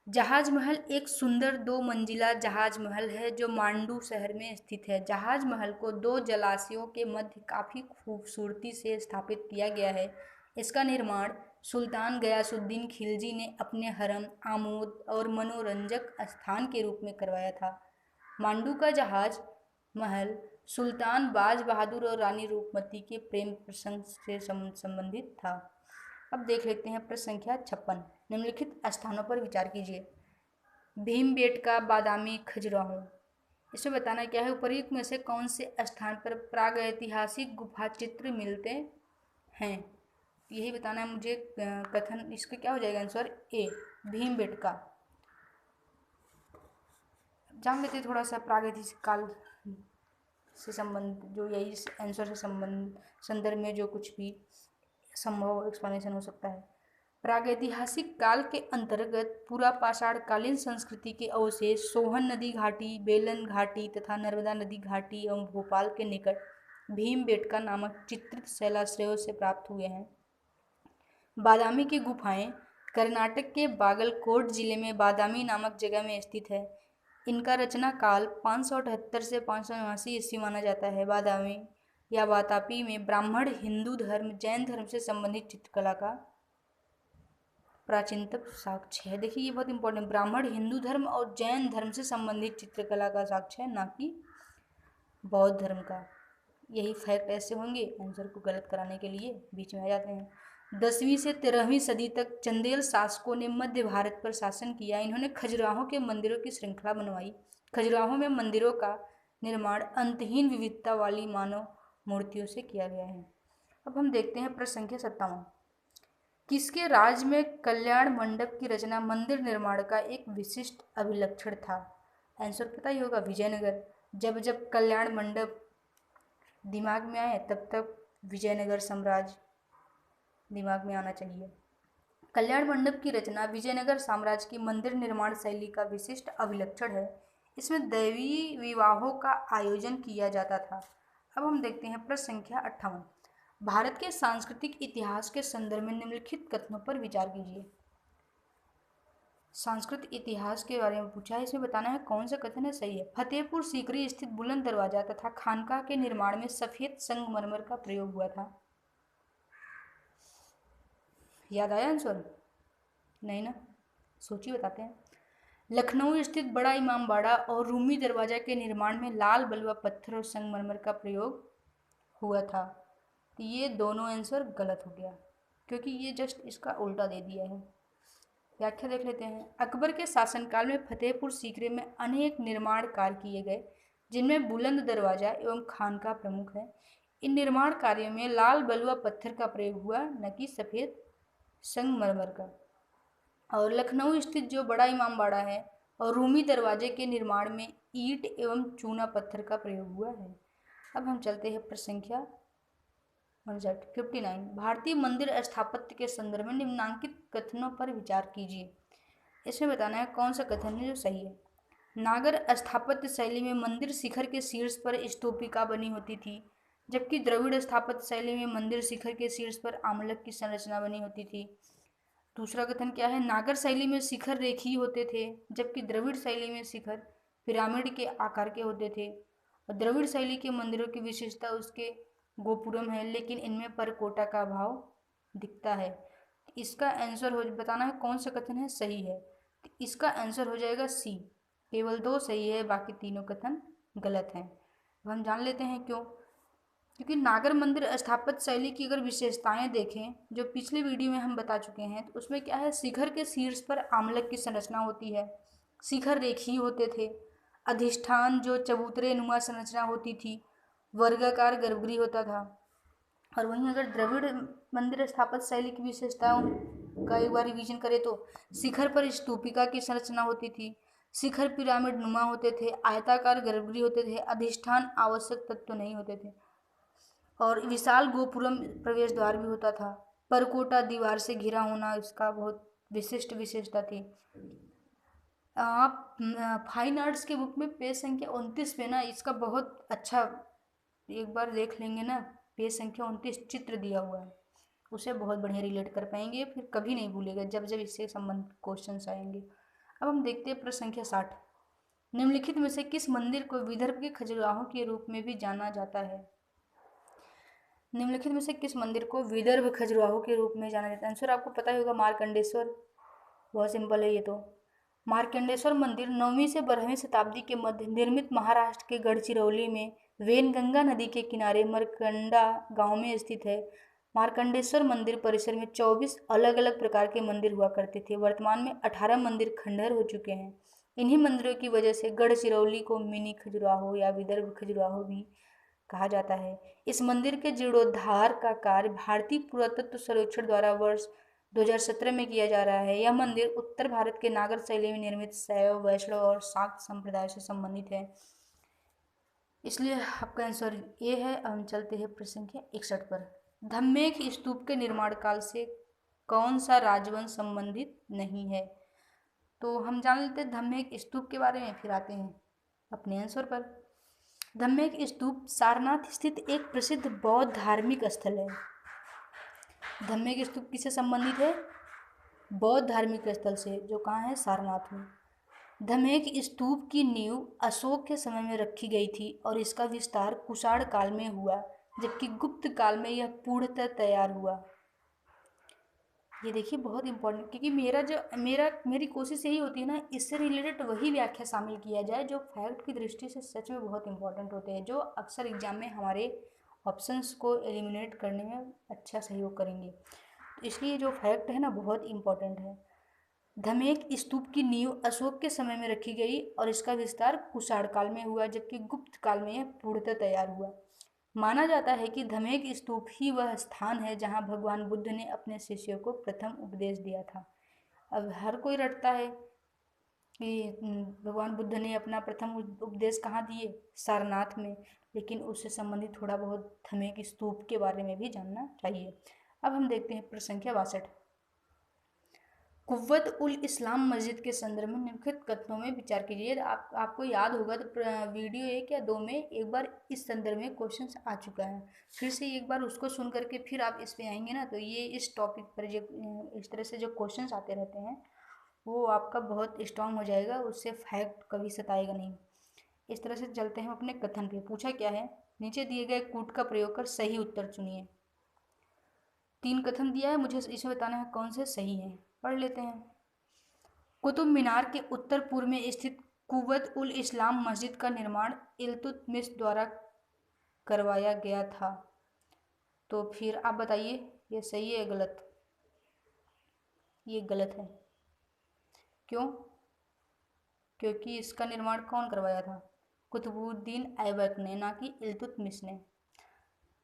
Speaker 1: जहाज महल एक सुंदर 2 मंजिला जहाज महल है जो मांडू शहर में स्थित है। जहाज महल को 2 जलाशयों के मध्य काफ़ी खूबसूरती से स्थापित किया गया है। इसका निर्माण सुल्तान गयासुद्दीन खिलजी ने अपने हरम, आमोद और मनोरंजक स्थान के रूप में करवाया था। मांडू का जहाज महल सुल्तान बाज बहादुर और रानी रूपमती के प्रेम प्रसंग से संबंधित था। अब देख लेते हैं प्रश्न संख्या 56। निम्नलिखित स्थानों पर विचार कीजिए। भीमबेटका, बादामी, खजुराहो। इसमें बताना क्या है, उपर्युक्त में से कौन से स्थान पर प्रागैतिहासिक गुफा चित्र मिलते हैं, यही बताना है मुझे। कथन इसका क्या हो जाएगा आंसर? ए, भीमबेटका। जान लेते थोड़ा सा प्रागैतिहासिक काल से संबंध, जो यही आंसर से संबंध संदर्भ में जो कुछ भी संभव एक्सप्लेनेशन हो सकता है। प्रागैतिहासिक काल के अंतर्गत पूरा पाषाणकालीन संस्कृति के अवशेष सोहन नदी घाटी, बेलन घाटी तथा नर्मदा नदी घाटी एवं भोपाल के निकट भीमबेटका नामक चित्रित शैलाश्रयों से प्राप्त हुए हैं। बादामी की गुफाएं कर्नाटक के बागलकोट जिले में बादामी नामक जगह में स्थित है। इनका रचना काल 578 से 589 ईस्वी माना जाता है। बादामी या वातापी में ब्राह्मण, हिंदू धर्म, जैन धर्म से संबंधित चित्रकला का प्राचीनतम साक्ष्य है। देखिए ये बहुत इंपॉर्टेंट, ब्राह्मण, हिंदू धर्म और जैन धर्म से संबंधित चित्रकला का साक्ष्य है, ना कि बौद्ध धर्म का। यही फैक्ट ऐसे होंगे आंसर को गलत कराने के लिए बीच में आ जाते हैं। 10वीं से 13वीं सदी तक चंदेल शासकों ने मध्य भारत पर शासन किया। इन्होंने खजुराहो के मंदिरों की श्रृंखला बनवाई। खजुराहो में मंदिरों का निर्माण अंतहीन विविधता वाली मानव मूर्तियों से किया गया है। अब हम देखते हैं प्रश्न संख्या 57। किसके राज में कल्याण मंडप की रचना मंदिर निर्माण का एक विशिष्ट अभिलक्षण था? आंसर पता ही होगा, विजयनगर। जब जब कल्याण मंडप दिमाग में आए तब तक विजयनगर साम्राज्य दिमाग में आना चाहिए। कल्याण मंडप की रचना विजयनगर साम्राज्य की मंदिर निर्माण शैली का विशिष्ट अभिलक्षण है। इसमें दैवीय विवाहों का आयोजन किया जाता था। अब हम देखते हैं प्रश्न संख्या 58। भारत के सांस्कृतिक इतिहास के संदर्भ में निम्नलिखित कथनों पर विचार कीजिए। सांस्कृतिक इतिहास के बारे में पूछा है, इसमें बताना है कौन सा कथन है सही है। फतेहपुर सीकरी स्थित बुलंद दरवाजा तथा खानका के निर्माण में सफेद संगमरमर का प्रयोग हुआ था। याद आया आंसर? नहीं ना, सोचिए बताते हैं। लखनऊ स्थित बड़ा इमामबाड़ा और रूमी दरवाजा के निर्माण में लाल बलुआ पत्थर और संगमरमर का प्रयोग हुआ था। तो ये दोनों आंसर गलत हो गया क्योंकि ये जस्ट इसका उल्टा दे दिया है। व्याख्या देख लेते हैं। अकबर के शासनकाल में फतेहपुर सीकरी में अनेक निर्माण कार्य किए गए जिनमें बुलंद दरवाजा एवं खानका प्रमुख है। इन निर्माण कार्यों में लाल बलुआ पत्थर का प्रयोग हुआ, न कि सफ़ेद संगमरमर का। और लखनऊ स्थित जो बड़ा इमामबाड़ा है और रूमी दरवाजे के निर्माण में ईंट एवं चूना पत्थर का प्रयोग हुआ है। अब हम चलते हैं प्रश्न संख्या 59। भारतीय मंदिर स्थापत्य के संदर्भ में निम्नांकित कथनों पर विचार कीजिए। इसमें बताना है कौन सा कथन है जो सही है। नागर स्थापत्य शैली में मंदिर शिखर के शीर्ष पर स्तूपिका बनी होती थी, जबकि द्रविड़ स्थापत्य शैली में मंदिर शिखर के शीर्ष पर आमलक की संरचना बनी होती थी। दूसरा कथन क्या है, नागर शैली में शिखर रेखीय होते थे, जबकि द्रविड़ शैली में शिखर पिरामिड के आकार के होते थे। द्रविड़ शैली के मंदिरों की विशेषता उसके गोपुरम है, लेकिन इनमें परकोटा का अभाव दिखता है। इसका आंसर हो बताना है कौन सा कथन है सही है। तो इसका आंसर हो जाएगा सी, केवल 2 सही है, बाकी तीनों कथन गलत हैं। अब हम जान लेते हैं क्यों। क्योंकि नागर मंदिर स्थापत्य शैली की अगर विशेषताएं देखें जो पिछले वीडियो में हम बता चुके हैं, तो उसमें क्या है, शिखर के शीर्ष पर आमलक की संरचना होती है, शिखर रेखीय होते थे, अधिष्ठान जो चबूतरे नुमा संरचना होती थी, वर्गाकार गर्भगृह होता था। और वहीं अगर द्रविड़ मंदिर स्थापत्य शैली की विशेषताओं का एक बार रिवीजन करें तो शिखर पर स्तूपिका की संरचना होती थी, शिखर पिरामिड नुमा होते थे, आयताकार गर्भगृह होते थे, अधिष्ठान आवश्यक तत्व नहीं होते थे, और विशाल गोपुरम प्रवेश द्वार भी होता था। परकोटा दीवार से घिरा होना इसका बहुत विशिष्ट विशेषता थी। आप फाइन आर्ट्स के बुक में पेज संख्या 29 में ना इसका बहुत अच्छा एक बार देख लेंगे ना, पेज संख्या 29 चित्र दिया हुआ है, उसे बहुत बढ़िया रिलेट कर पाएंगे, फिर कभी नहीं भूलेगा जब जब इससे संबंधित क्वेश्चन आएंगे। अब हम देखते हैं प्रश्न संख्या 60। निम्नलिखित में से किस मंदिर को विदर्भ के खजुराहो के रूप में भी जाना जाता है। निम्नलिखित में से किस मंदिर को विदर्भ खजुराहो के रूप में जाना जाता है। आंसर आपको पता ही होगा, मार्कंडेश्वर। बहुत सिंपल है ये तो। मार्कंडेश्वर मंदिर 9वीं से 12वीं शताब्दी के मध्य निर्मित महाराष्ट्र के गढ़चिरौली में वेनगंगा नदी के किनारे मरकंडा गांव में स्थित है। मार्कंडेश्वर मंदिर परिसर में 24 अलग अलग प्रकार के मंदिर हुआ करते थे। वर्तमान में 18 मंदिर खंडहर हो चुके हैं। इन्हीं मंदिरों की वजह से गढ़चिरौली को मिनी खजुराहो या विदर्भ खजुराहो भी कहा जाता है। इस मंदिर के जीर्णोद्धार का कार्य भारतीय पुरातत्व सर्वेक्षण द्वारा वर्ष 2017 में किया जा रहा है। यह मंदिर उत्तर भारत के नागर शैली में निर्मित शैव, वैष्णव और शाक्त संप्रदाय से संबंधित है, इसलिए आपका आंसर ये है। हम चलते हैं प्रश्न संख्या 61 पर। धम्मेक स्तूप के निर्माण काल से कौन सा राजवंश संबंधित नहीं है। तो हम जान लेते हैं धम्मेक स्तूप के बारे में, फिर आते हैं अपने आंसर पर। धम्मेक स्तूप सारनाथ स्थित एक प्रसिद्ध बौद्ध धार्मिक स्थल है। धम्मेक स्तूप किससे संबंधित है, बौद्ध धार्मिक स्थल से, जो कहाँ है, सारनाथ में। धम्मेक स्तूप की नींव अशोक के समय में रखी गई थी और इसका विस्तार कुषाण काल में हुआ, जबकि गुप्त काल में यह पूर्णतः तैयार हुआ। ये देखिए बहुत इंपॉर्टेंट, क्योंकि मेरी कोशिश यही होती है ना, इससे रिलेटेड वही व्याख्या शामिल किया जाए जो फैक्ट की दृष्टि से सच में बहुत इंपॉर्टेंट होते हैं, जो अक्सर एग्जाम में हमारे ऑप्शंस को एलिमिनेट करने में अच्छा सहयोग करेंगे। तो इसलिए जो फैक्ट है ना बहुत इंपॉर्टेंट है। धम्मेक स्तूप की नींव अशोक के समय में रखी गई और इसका विस्तार कुषाण काल में हुआ, जबकि गुप्त काल में यह पूर्णतः तैयार हुआ। माना जाता है कि धम्मेक स्तूप ही वह स्थान है जहां भगवान बुद्ध ने अपने शिष्यों को प्रथम उपदेश दिया था। अब हर कोई रटता है कि भगवान बुद्ध ने अपना प्रथम उपदेश कहाँ दिए, सारनाथ में, लेकिन उससे संबंधित थोड़ा बहुत धम्मेक स्तूप के बारे में भी जानना चाहिए। अब हम देखते हैं प्रश्न संख्या 62। कुव्वत उल इस्लाम मस्जिद के संदर्भ में निम्नलिखित कथनों में विचार कीजिए। आपको याद होगा तो वीडियो 1 या 2 में एक बार इस संदर्भ में क्वेश्चन आ चुका है, फिर से एक बार उसको सुन करके फिर आप इस पे आएंगे ना, तो ये इस टॉपिक पर जो इस तरह से जो क्वेश्चन आते रहते हैं वो आपका बहुत स्ट्रांग हो जाएगा, उससे फैक्ट कभी सताएगा नहीं। इस तरह से चलते हैं अपने कथन पे। पूछा क्या है, नीचे दिए गए कूट का प्रयोग कर सही उत्तर चुनिए। 3 कथन दिया है, मुझे इसमें बताना है कौन से सही है। पढ़ लेते हैं। कुतुब मीनार के उत्तर पूर्व में स्थित कुव्वत उल इस्लाम मस्जिद का निर्माण इल्तुतमिश द्वारा करवाया गया था। तो फिर आप बताइए ये सही है गलत। ये गलत है। क्यों? क्योंकि इसका निर्माण कौन करवाया था, कुतुबुद्दीन ऐबक ने, ना कि इल्तुतमिश ने।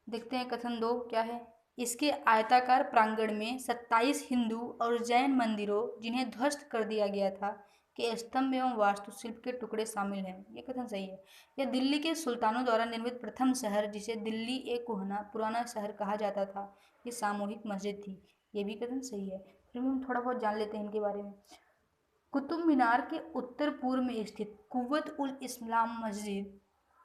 Speaker 1: देखते हैं कथन 2 क्या है। इसके आयताकार प्रांगण में 27 हिंदू और जैन मंदिरों, जिन्हें ध्वस्त कर दिया गया था, के स्तंभ एवं वास्तुशिल्प के टुकड़े शामिल हैं। ये कथन सही है। यह दिल्ली के सुल्तानों द्वारा निर्मित प्रथम शहर, जिसे दिल्ली एक पुराना शहर कहा जाता था, ये सामूहिक मस्जिद थी। ये भी कथन सही है। फिर भी हम थोड़ा बहुत जान लेते हैं इनके बारे में। कुतुब मीनार के उत्तर पूर्व में स्थित कुव्वत उल इस्लाम मस्जिद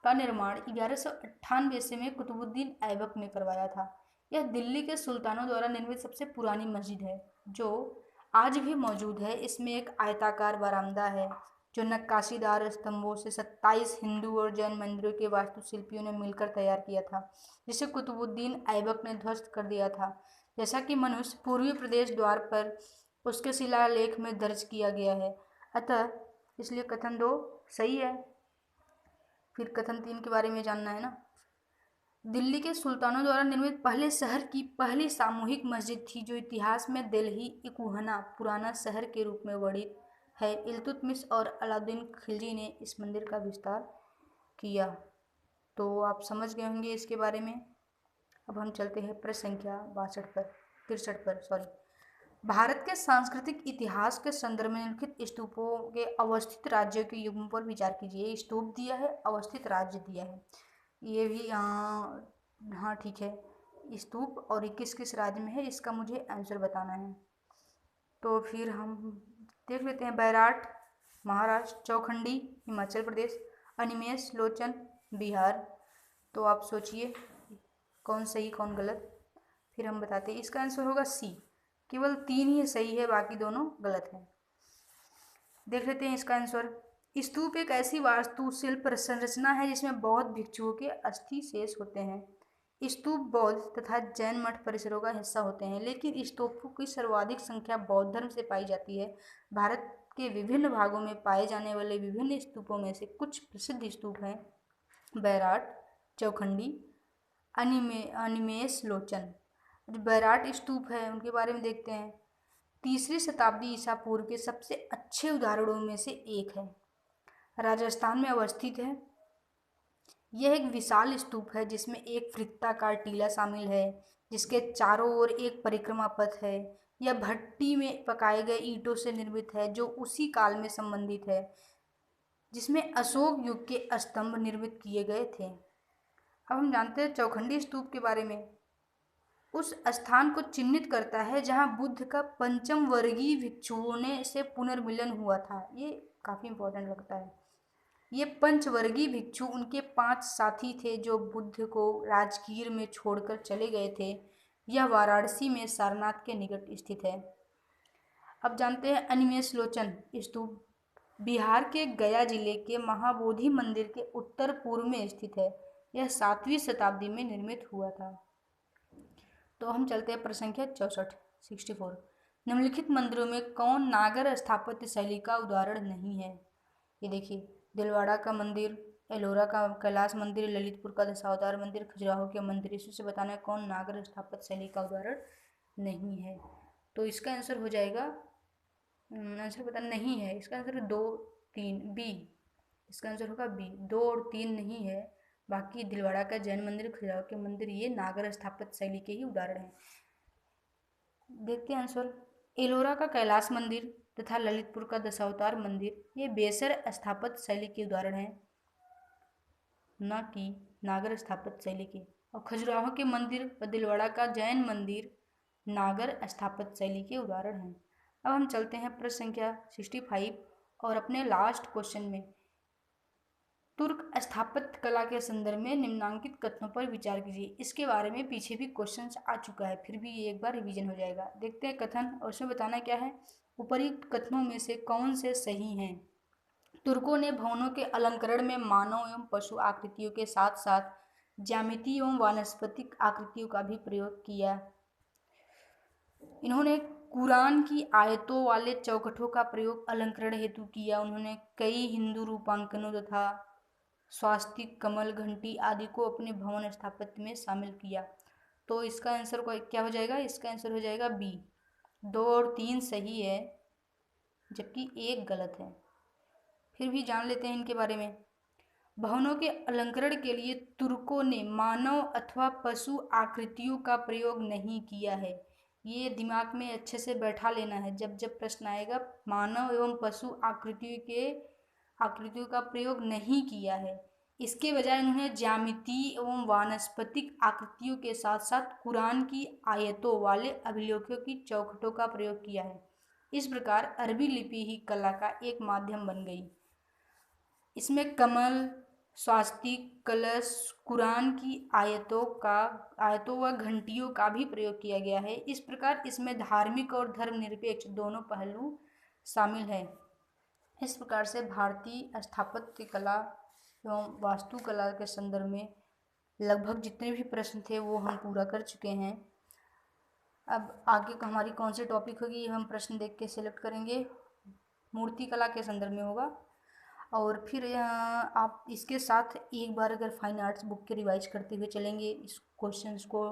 Speaker 1: का निर्माण 1198 ईस्वी में कुतुबुद्दीन ऐबक ने करवाया था। यह दिल्ली के सुल्तानों द्वारा निर्मित सबसे पुरानी मस्जिद है जो आज भी मौजूद है। इसमें एक आयताकार बरामदा है जो नक्काशीदार स्तंभों से 27 हिंदू और जैन मंदिरों के वास्तुशिल्पियों ने मिलकर तैयार किया था, जिसे कुतुबुद्दीन ऐबक ने ध्वस्त कर दिया था। जैसा कि मनुष्य पूर्वी प्रदेश द्वार पर उसके शिलालेख में दर्ज किया गया है, अतः इसलिए कथन 2 सही है। फिर कथन 3 के बारे में जानना है ना। दिल्ली के सुल्तानों द्वारा निर्मित पहले शहर की पहली सामूहिक मस्जिद थी, जो इतिहास में दिल्ली इकुहना पुराना शहर के रूप में वर्णित है। इल्तुतमिश और अलाउद्दीन खिलजी ने इस मंदिर का विस्तार किया। तो आप समझ गए होंगे इसके बारे में। अब हम चलते हैं प्रश्न संख्या 63 पर। भारत के सांस्कृतिक इतिहास के संदर्भ में निम्नलिखित स्तूपों के अवस्थित राज्यों के युग्म पर विचार कीजिए। स्तूप दिया है, अवस्थित राज्य दिया है, ये भी हाँ ठीक है। स्तूप और ये किस किस राज्य में है, इसका मुझे आंसर बताना है। तो फिर हम देख लेते हैं। बैराट महाराष्ट्र, चौखंडी हिमाचल प्रदेश, अनिमेष लोचन बिहार। तो आप सोचिए कौन सही कौन गलत, फिर हम बताते हैं। इसका आंसर होगा सी। केवल 3 ही सही है, बाकी दोनों गलत हैं। देख लेते हैं इसका आंसर। स्तूप एक ऐसी वास्तुशिल्प संरचना है जिसमें बौद्ध भिक्षुओं के अस्थि शेष होते हैं। स्तूप बौद्ध तथा जैन मठ परिसरों का हिस्सा होते हैं, लेकिन स्तूपों की सर्वाधिक संख्या बौद्ध धर्म से पाई जाती है। भारत के विभिन्न भागों में पाए जाने वाले विभिन्न स्तूपों में से कुछ प्रसिद्ध स्तूप हैं बैराट, चौखंडी, अनिमेष लोचन। जो बैराट स्तूप है उनके बारे में देखते हैं। 3री शताब्दी ईसा पूर्व के सबसे अच्छे उदाहरणों में से एक है। राजस्थान में अवस्थित है। यह एक विशाल स्तूप है जिसमें एक वृत्ताकार टीला शामिल है, जिसके चारों ओर एक परिक्रमा पथ है। यह भट्टी में पकाए गए ईंटों से निर्मित है, जो उसी काल में संबंधित है जिसमें अशोक युग के स्तंभ निर्मित किए गए थे। अब हम जानते हैं चौखंडी स्तूप के बारे में। उस स्थान को चिन्हित करता है जहां बुद्ध का पंचम वर्गीय भिक्षुओं से पुनर्मिलन हुआ था। ये काफ़ी इंपॉर्टेंट लगता है। ये पंचवर्गीय भिक्षु उनके 5 साथी थे जो बुद्ध को राजगीर में छोड़कर चले गए थे। यह वाराणसी में सारनाथ के निकट स्थित है। अब जानते हैं अनिमेष लोचन स्तूप बिहार के गया जिले के महाबोधि मंदिर के उत्तर पूर्व में स्थित है। यह 7वीं शताब्दी में निर्मित हुआ था। तो हम चलते हैं प्रश्न संख्या 64। निम्नलिखित मंदिरों में कौन नागर स्थापत्य शैली का उदाहरण नहीं है? ये देखिए, दिलवाड़ा का मंदिर, एलोरा का कैलाश मंदिर, ललितपुर का दशावतार मंदिर, खजुराहो के मंदिर। इससे बताना है कौन नागर स्थापत्य शैली का उदाहरण नहीं है। तो इसका आंसर हो जाएगा, आंसर बताना नहीं है, इसका आंसर 2, 3 बी। इसका आंसर होगा बी। 2 और 3 नहीं है, बाकी दिलवाड़ा का जैन मंदिर, खजुराहो के मंदिर ये नागर स्थापत्य शैली के ही उदाहरण हैं। देखते हैं आंसर। एलोरा का कैलाश मंदिर तथा ललितपुर का दशावतार मंदिर ये बेसर स्थापत्य शैली के उदाहरण हैं, न कि नागर स्थापत्य शैली के। और खजुराहो के मंदिर व दिलवाड़ा का जैन मंदिर नागर स्थापत्य शैली के उदाहरण हैं। अब हम चलते हैं प्रश्न संख्या 65 और अपने लास्ट क्वेश्चन में। तुर्क स्थापत्य कला के संदर्भ में निम्नांकित कथनों पर विचार कीजिए। इसके बारे में पीछे भी क्वेश्चन आ चुका है, फिर भी ये एक बार रिवीजन हो जाएगा। देखते हैं कथन और उसमें बताना क्या है। उपर्युक्त कथनों में से कौन से सही हैं? तुर्कों ने भवनों के अलंकरण में मानव एवं पशु आकृतियों के साथ साथ ज्यामितीय एवं वानस्पतिक आकृतियों का भी प्रयोग किया। इन्होंने कुरान की आयतों वाले चौखटों का प्रयोग अलंकरण हेतु किया। उन्होंने कई हिंदू रूपांकनों तथा स्वास्तिक, कमल, घंटी आदि को अपने भवन स्थापत्य में शामिल किया। तो इसका आंसर क्या हो जाएगा? इसका आंसर हो जाएगा बी। 2 और 3 सही है, जबकि 1 गलत है। फिर भी जान लेते हैं इनके बारे में। भवनों के अलंकरण के लिए तुर्कों ने मानव अथवा पशु आकृतियों का प्रयोग नहीं किया है। ये दिमाग में अच्छे से बैठा लेना है, जब जब प्रश्न आएगा मानव एवं पशु आकृतियों का प्रयोग नहीं किया है। इसके बजाय उन्होंने ज्यामितीय एवं वानस्पतिक आकृतियों के साथ साथ कुरान की आयतों वाले अभिलेखों की चौखटों का प्रयोग किया है। इस प्रकार अरबी लिपि ही कला का एक माध्यम बन गई। इसमें कमल, स्वास्तिक, कलश, कुरान की आयतों व घंटियों का भी प्रयोग किया गया है। इस प्रकार इसमें धार्मिक और धर्मनिरपेक्ष दोनों पहलू शामिल हैं। इस प्रकार से भारतीय स्थापत्य कला एवं वास्तुकला के संदर्भ में लगभग जितने भी प्रश्न थे वो हम पूरा कर चुके हैं। अब आगे हमारी कौन सी टॉपिक होगी ये हम प्रश्न देख के सिलेक्ट करेंगे। मूर्तिकला के संदर्भ में होगा। और फिर आप इसके साथ एक बार अगर फाइन आर्ट्स बुक के रिवाइज करते हुए चलेंगे, इस क्वेश्चंस को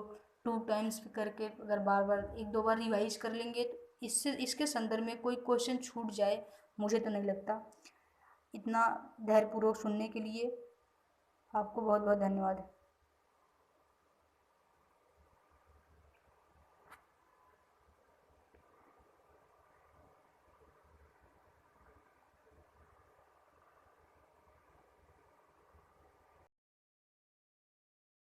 Speaker 1: 2 टाइम्स करके अगर बार बार 1-2 बार रिवाइज कर लेंगे तो इससे इसके संदर्भ में कोई क्वेश्चन छूट जाए मुझे तो नहीं लगता। इतना धैर्यपूर्वक सुनने के लिए आपको बहुत बहुत धन्यवाद।